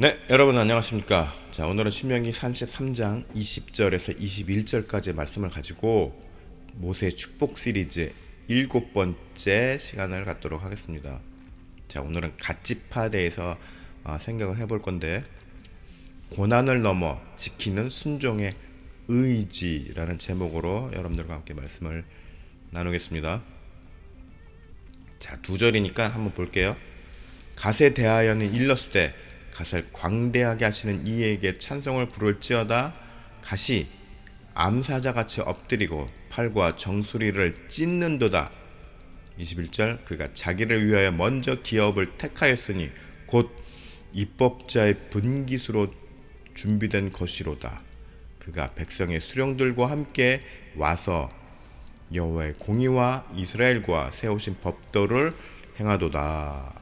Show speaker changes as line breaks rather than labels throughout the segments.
네, 여러분 안녕하십니까? 자, 오늘은 신명기 33장 20절에서 21절까지의 말씀을 가지고 모세 축복 시리즈 7번째 시간을 갖도록 하겠습니다. 자, 오늘은 갓지파에 대해서 생각을 해볼 건데, 고난을 넘어 지키는 순종의 의지라는 제목으로 여러분들과 함께 말씀을 나누겠습니다. 자, 2절이니까 한번 볼게요. 갓에 대하여는 일렀으되 갓을 광대하게 하시는 이에게 찬송을 부를지어다. 갓이 암사자같이 엎드리고 팔과 정수리를 찢는도다. 21절 그가 자기를 위하여 먼저 기업을 택하였으니 곧 입법자의 분깃으로 준비된 것이로다. 그가 백성의 수령들과 함께 와서 여호와의 공의와 이스라엘과 세우신 법도를 행하도다.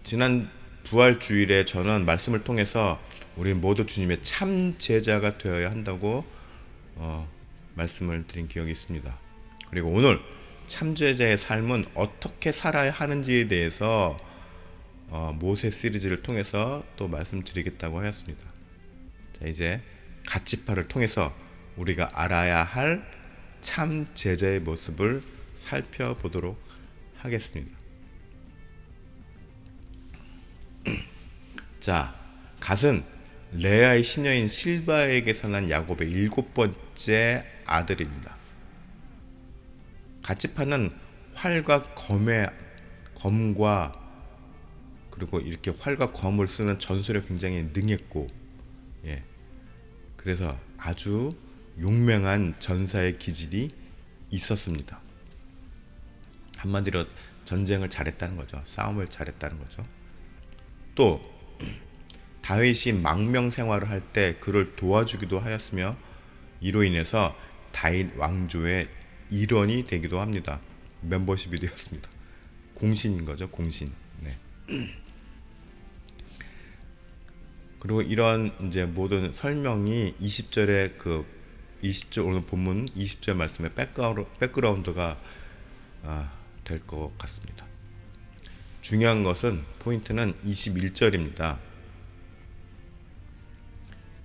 지난 부활 주일에 저는 말씀을 통해서 우리 모두 주님의 참 제자가 되어야 한다고 말씀을 드린 기억이 있습니다. 그리고 오늘 참 제자의 삶은 어떻게 살아야 하는지에 대해서 모세 시리즈를 통해서 또 말씀드리겠다고 하였습니다. 자, 이제 갓지파를 통해서 우리가 알아야 할 참 제자의 모습을 살펴보도록 하겠습니다. 자, 갓은 레아의 시녀인 실바에게서 난 야곱의 7번째 아들입니다. 갓지파는 활과 검과 그리고 이렇게 활과 검을 쓰는 전술에 굉장히 능했고, 그래서 아주 용맹한 전사의 기질이 있었습니다. 한마디로 전쟁을 잘했다는 거죠. 싸움을 잘했다는 거죠. 또 다윗이 망명 생활을 할 때 그를 도와주기도 하였으며 이로 인해서 다윗 왕조의 일원이 되기도 합니다. 멤버십이 되었습니다. 공신인 거죠, 공신. 네. 그리고 이런 이제 모든 설명이 20절의 20절 오늘 본문 20절 말씀의 백그라운드가 될 것 같습니다. 중요한 것은 포인트는 21절입니다.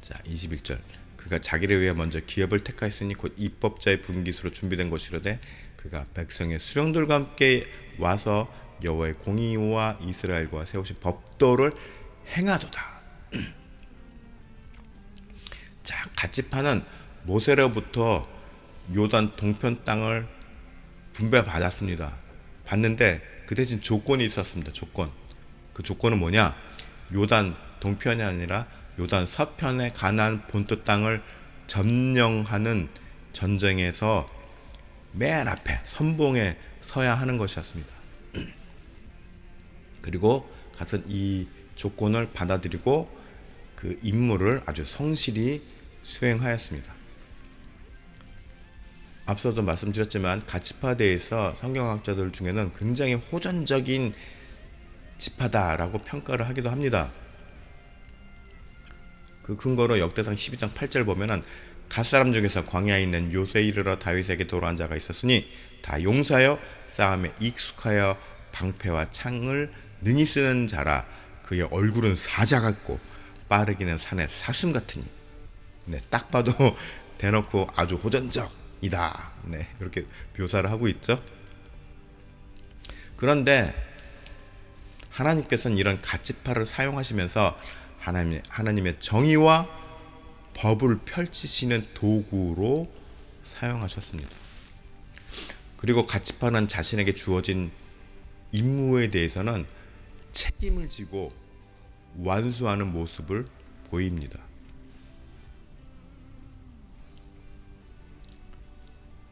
자, 21절 그가 자기를 위해 먼저 기업을 택하였으니 곧 입법자의 분깃으로 준비된 것이로되 그가 백성의 수령들과 함께 와서 여호와의 공의와 이스라엘과 세우신 법도를 행하도다. 자, 갓지파는 모세로부터 요단 동편 땅을 분배받았습니다. 받는데 그 대신 조건이 있었습니다. 조건. 그 조건은 뭐냐? 요단 동편이 아니라 요단 서편의 가나안 본토 땅을 점령하는 전쟁에서 맨 앞에 선봉에 서야 하는 것이었습니다. 그리고 갓은 이 조건을 받아들이고 그 임무를 아주 성실히 수행하였습니다. 앞서도 말씀드렸지만 갓지파대에서 성경학자들 중에는 굉장히 호전적인 지파다라고 평가를 하기도 합니다. 그 근거로 역대상 12장 8절 보면은 갓사람 중에서 광야에 있는 요새에 이르러 다윗에게 돌아온 자가 있었으니 다 용사여 싸움에 익숙하여 방패와 창을 능히 쓰는 자라. 그의 얼굴은 사자 같고 빠르기는 산의 사슴 같으니. 네, 딱 봐도 대놓고 아주 호전적이다. 네, 이렇게 묘사를 하고 있죠. 그런데 하나님께서는 이런 갓지파를 사용하시면서 하나님의 정의와 법을 펼치시는 도구로 사용하셨습니다. 그리고 갓지파는 자신에게 주어진 임무에 대해서는 책임을 지고 완수하는 모습을 보입니다.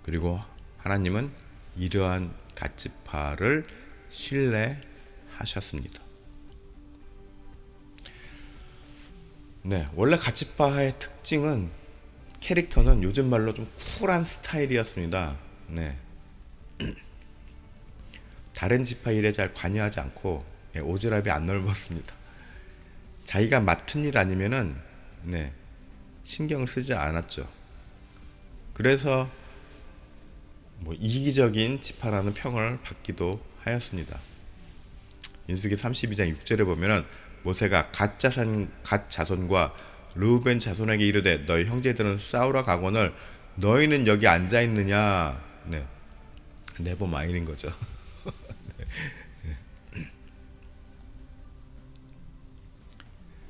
그리고 하나님은 이러한 갓지파를 신뢰하셨습니다. 네, 원래 갓지파의 특징은 캐릭터는 요즘 말로 좀 쿨한 스타일이었습니다. 네. 다른 지파 일에 잘 관여하지 않고 오지랖이 안 넓었습니다. 자기가 맡은 일 아니면은 신경을 쓰지 않았죠. 그래서 이기적인 지파라는 평을 받기도 하였습니다. 민수기 32장 6절에 보면은 모세가 갓 자손과 르우벤 자손에게 이르되 너희 형제들은 싸우러 가거늘 너희는 여기 앉아 있느냐. 네. 네버 마인인 거죠.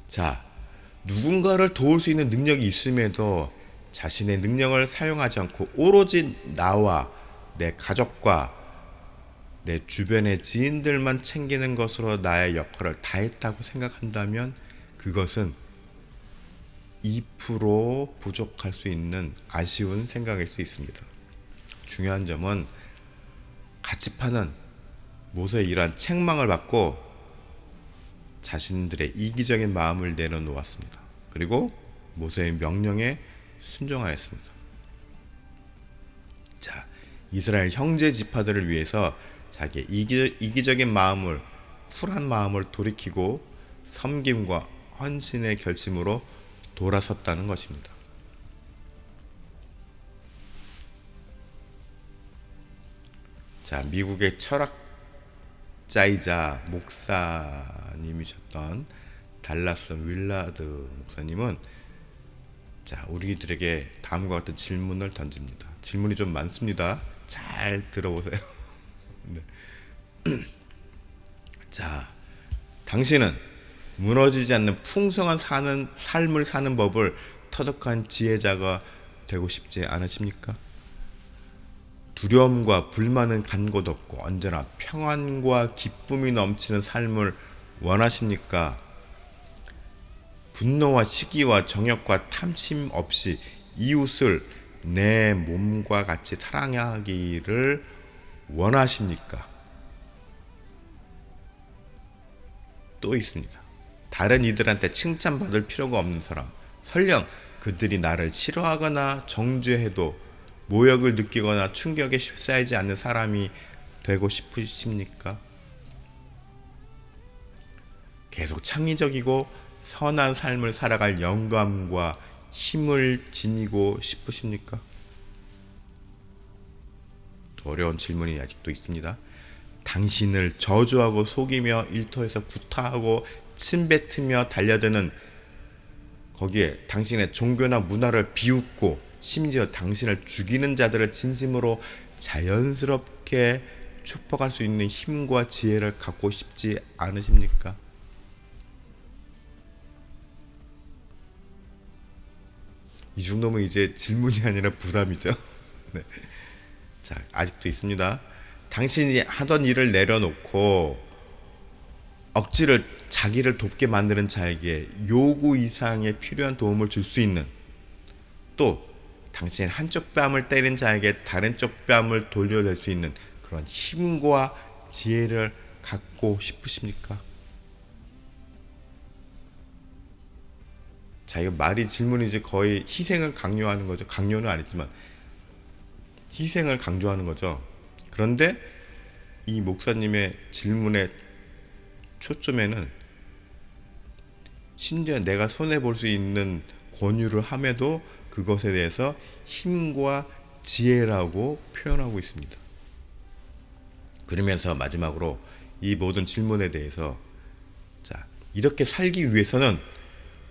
자, 누군가를 도울 수 있는 능력이 있음에도 자신의 능력을 사용하지 않고 오로지 나와 내 가족과 내 주변의 지인들만 챙기는 것으로 나의 역할을 다했다고 생각한다면 그것은 2% 부족할 수 있는 아쉬운 생각일 수 있습니다. 중요한 점은 같이 파는 모세의 이러한 책망을 받고 자신들의 이기적인 마음을 내려놓았습니다. 그리고 모세의 명령에 순종하였습니다. 자, 이스라엘 형제 지파들을 위해서 자기의 이기적인 마음을 쿨한 마음을 돌이키고 섬김과 헌신의 결심으로 돌아섰다는 것입니다. 자, 미국의 철학자이자 목사님이셨던 달라스 윌라드 목사님은 자, 우리들에게 다음과 같은 질문을 던집니다. 질문이 좀 많습니다. 잘 들어보세요. 네. 자, 당신은 무너지지 않는 풍성한 삶을 사는 법을 터득한 지혜자가 되고 싶지 않으십니까? 두려움과 불만은 간 곳 없고 언제나 평안과 기쁨이 넘치는 삶을 원하십니까? 분노와 시기와 정욕과 탐심 없이 이웃을 내 몸과 같이 사랑하기를 원하십니까? 또 있습니다. 다른 이들한테 칭찬받을 필요가 없는 사람, 설령 그들이 나를 싫어하거나 정죄해도 모욕을 느끼거나 충격에 휩싸이지 않는 사람이 되고 싶으십니까? 계속 창의적이고 선한 삶을 살아갈 영감과 힘을 지니고 싶으십니까? 어려운 질문이 아직도 있습니다. 당신을 저주하고 속이며 일터에서 구타하고 침뱉으며 달려드는 거기에 당신의 종교나 문화를 비웃고 심지어 당신을 죽이는 자들을 진심으로 자연스럽게 축복할 수 있는 힘과 지혜를 갖고 싶지 않으십니까? 이 정도면 이제 질문이 아니라 부담이죠. 네. 자, 아직도 있습니다. 당신이 하던 일을 내려놓고 억지를 자기를 돕게 만드는 자에게 요구 이상의 필요한 도움을 줄 수 있는, 또 당신의 한쪽 뺨을 때린 자에게 다른 쪽 뺨을 돌려낼 수 있는 그런 힘과 지혜를 갖고 싶으십니까? 자, 이거 말이 질문이지 거의 희생을 강요하는 거죠. 강요는 아니지만 희생을 강조하는 거죠. 그런데 이 목사님의 질문의 초점에는 심지어 내가 손해볼 수 있는 권유를 함에도 그것에 대해서 힘과 지혜라고 표현하고 있습니다. 그러면서 마지막으로 이 모든 질문에 대해서 자, 이렇게 살기 위해서는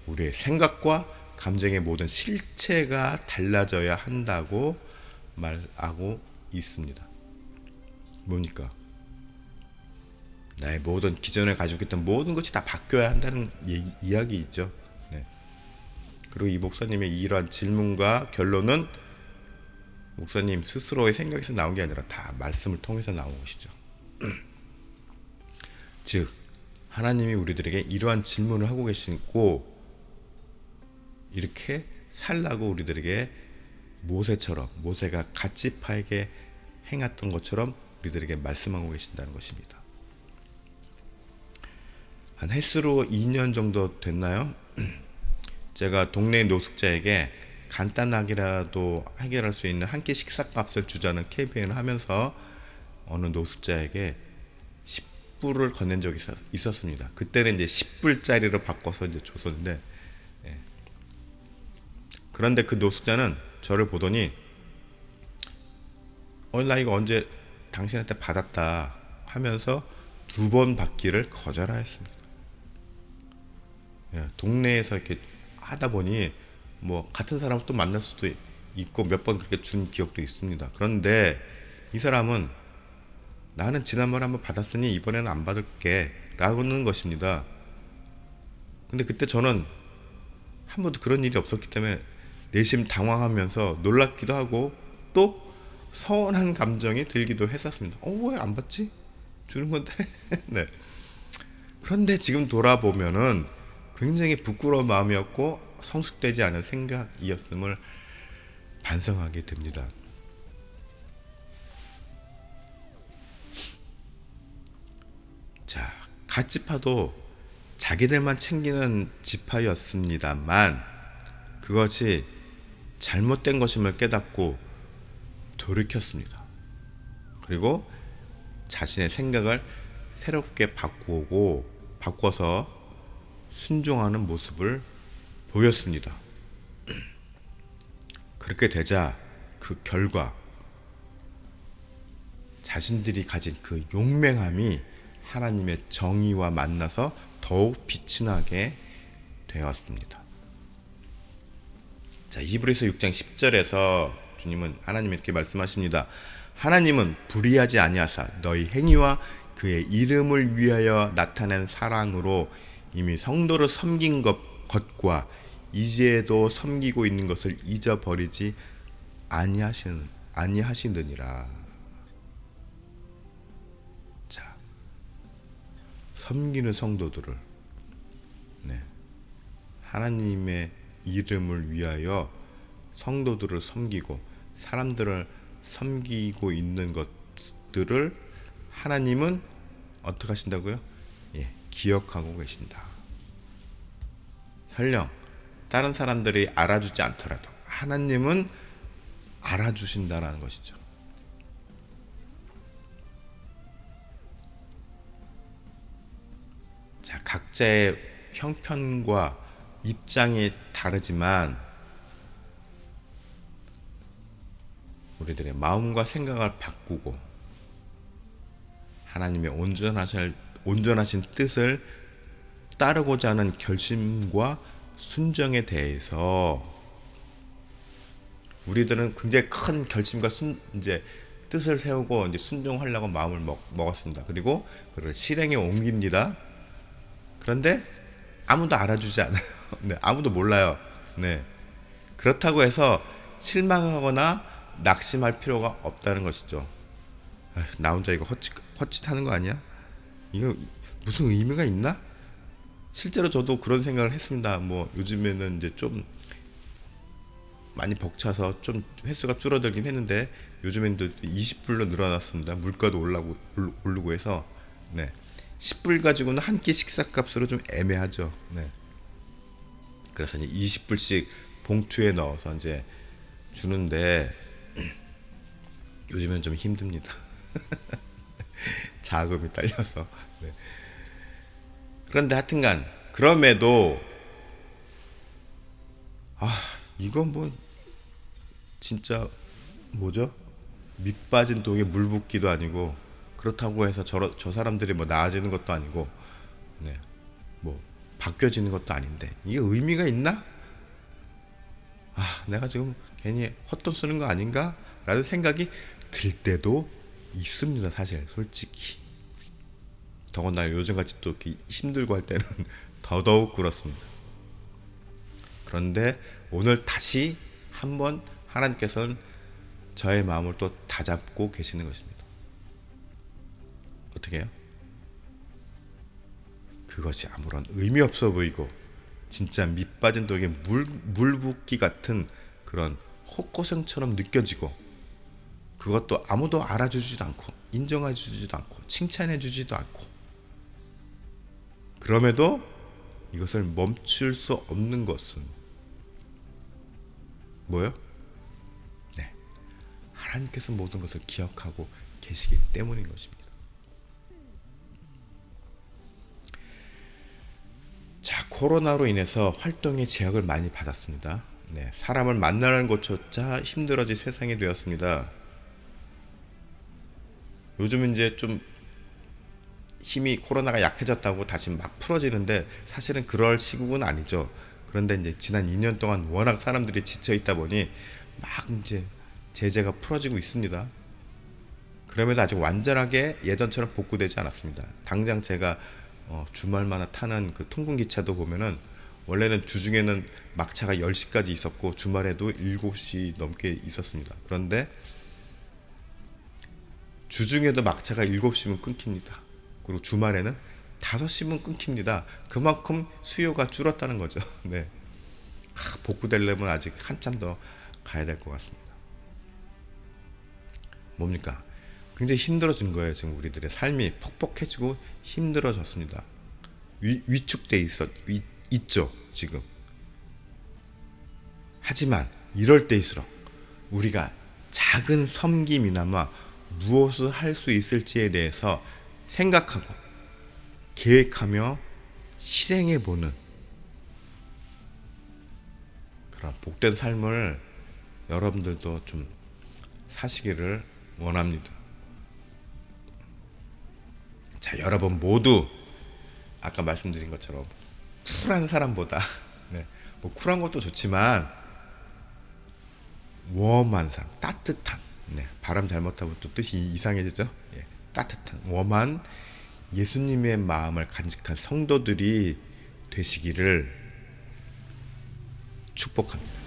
우리의 생각과 감정의 모든 실체가 달라져야 한다고 말하고 있습니다. 뭡니까? 나의 모든 기존에 가지고 있던 모든 것이 다 바뀌어야 한다는 이야기이죠. 네. 그리고 이 목사님의 이러한 질문과 결론은 목사님 스스로의 생각에서 나온 게 아니라 다 말씀을 통해서 나온 것이죠. 즉 하나님이 우리들에게 이러한 질문을 하고 계시고 이렇게 살라고 우리들에게 모세가 갓지파에게 행했던 것처럼 우리들에게 말씀하고 계신다는 것입니다. 한 햇수로 2년 정도 됐나요? 제가 동네 노숙자에게 간단하게라도 해결할 수 있는 한 끼 식사값을 주자는 캠페인을 하면서 어느 노숙자에게 10불을 건넨 적이 있었습니다. 그때는 이제 10불짜리로 바꿔서 이제 줬었는데, 예. 그런데 그 노숙자는 저를 보더니 나 이거 언제 당신한테 받았다 하면서 두 번 받기를 거절하였습니다. 예, 동네에서 이렇게 하다 보니 뭐 같은 사람을 또 만날 수도 있고 몇 번 그렇게 준 기억도 있습니다. 그런데 이 사람은 나는 지난번에 한번 받았으니 이번에는 안 받을게 라고는 것입니다. 근데 그때 저는 한 번도 그런 일이 없었기 때문에 내심 당황하면서 놀랍기도 하고 또 서운한 감정이 들기도 했었습니다. 왜 안 받지? 주는 건데. 네. 그런데 지금 돌아보면은 굉장히 부끄러운 마음이었고 성숙되지 않은 생각이었음을 반성하게 됩니다. 자, 갓지파도 자기들만 챙기는 지파였습니다만 그것이 잘못된 것임을 깨닫고 돌이켰습니다. 그리고 자신의 생각을 새롭게 바꿔서 순종하는 모습을 보였습니다. 그렇게 되자 그 결과 자신들이 가진 그 용맹함이 하나님의 정의와 만나서 더욱 빛이 나게 되었습니다. 자, 히브리서 6장 10절에서 주님은 하나님께 말씀하십니다. 하나님은 불의하지 아니하사 너희 행위와 그의 이름을 위하여 나타낸 사랑으로 이미 성도를 섬긴 것과 이제도 섬기고 있는 것을 잊어버리지 아니하시느니라. 자, 섬기는 성도들을 하나님의 이름을 위하여 성도들을 섬기고 사람들을 섬기고 있는 것들을 하나님은 어떻게 하신다고요? 예, 기억하고 계신다. 설령 다른 사람들이 알아주지 않더라도 하나님은 알아주신다라는 것이죠. 자, 각자의 형편과 입장이 다르지만 우리들의 마음과 생각을 바꾸고 하나님의 온전하신 뜻을 따르고자 하는 결심과 순정에 대해서 우리들은 굉장히 큰 결심과 이제 뜻을 세우고 이제 순종하려고 마음을 먹었습니다. 그리고 그걸 실행에 옮깁니다. 그런데 아무도 알아주지 않아요. 네, 아무도 몰라요. 네, 그렇다고 해서 실망하거나 낙심할 필요가 없다는 것이죠. 나 혼자 이거 헛짓하는 거 아니야? 이거 무슨 의미가 있나? 실제로 저도 그런 생각을 했습니다. 뭐 요즘에는 이제 좀 많이 벅차서 좀 횟수가 줄어들긴 했는데 요즘에는 또 20불로 늘어났습니다. 물가도 오르고 해서 네, 10불 가지고는 한 끼 식사값으로 좀 애매하죠. 네. 그래서 이제 20불씩 봉투에 넣어서 이제 주는데 요즘은 좀 힘듭니다. 자금이 딸려서. 네. 그런데 하여튼간 그럼에도 이건 뭐 진짜 뭐죠? 밑 빠진 독에 물 붓기도 아니고 그렇다고 해서 저 사람들이 뭐 나아지는 것도 아니고 네. 뭐 바뀌어지는 것도 아닌데 이게 의미가 있나? 내가 지금 괜히 헛돈 쓰는 거 아닌가? 라는 생각이 들 때도 있습니다. 사실 솔직히 더군다나 요즘같이 또 이렇게 힘들고 할 때는 더더욱 그렇습니다. 그런데 오늘 다시 한번 하나님께서는 저의 마음을 또 다잡고 계시는 것입니다. 어떻게 해요? 그것이 아무런 의미 없어 보이고 진짜 밑 빠진 독에 물 붓기 같은 그런 헛고생처럼 느껴지고 그것도 아무도 알아주지도 않고 인정해주지도 않고 칭찬해주지도 않고 그럼에도 이것을 멈출 수 없는 것은 뭐요? 네, 하나님께서 모든 것을 기억하고 계시기 때문인 것입니다. 자, 코로나로 인해서 활동의 제약을 많이 받았습니다. 네, 사람을 만나는 것조차 힘들어진 세상이 되었습니다. 요즘은 이제 좀 힘이 코로나가 약해졌다고 다시 막 풀어지는데 사실은 그럴 시국은 아니죠. 그런데 이제 지난 2년 동안 워낙 사람들이 지쳐 있다 보니 막 이제 제재가 풀어지고 있습니다. 그럼에도 아직 완전하게 예전처럼 복구되지 않았습니다. 당장 제가 주말마다 타는 그 통근기차도 보면은 원래는 주중에는 막차가 10시까지 있었고 주말에도 7시 넘게 있었습니다. 그런데 주중에도 막차가 7시면 끊깁니다. 그리고 주말에는 5시면 끊깁니다. 그만큼 수요가 줄었다는 거죠. 네. 복구되려면 아직 한참 더 가야 될 것 같습니다. 뭡니까? 굉장히 힘들어진 거예요. 지금 우리들의 삶이 퍽퍽해지고 힘들어졌습니다. 위축돼 있죠, 지금. 하지만 이럴 때일수록 우리가 작은 섬김이나마 무엇을 할 수 있을지에 대해서 생각하고 계획하며 실행해 보는 그런 복된 삶을 여러분들도 좀 사시기를 원합니다. 자, 여러분 모두 아까 말씀드린 것처럼 쿨한 사람보다 네, 뭐 쿨한 것도 좋지만 웜한 사람, 따뜻한 네, 발음 잘못하면 또 뜻이 이상해지죠. 예, 따뜻한 웜한 예수님의 마음을 간직한 성도들이 되시기를 축복합니다.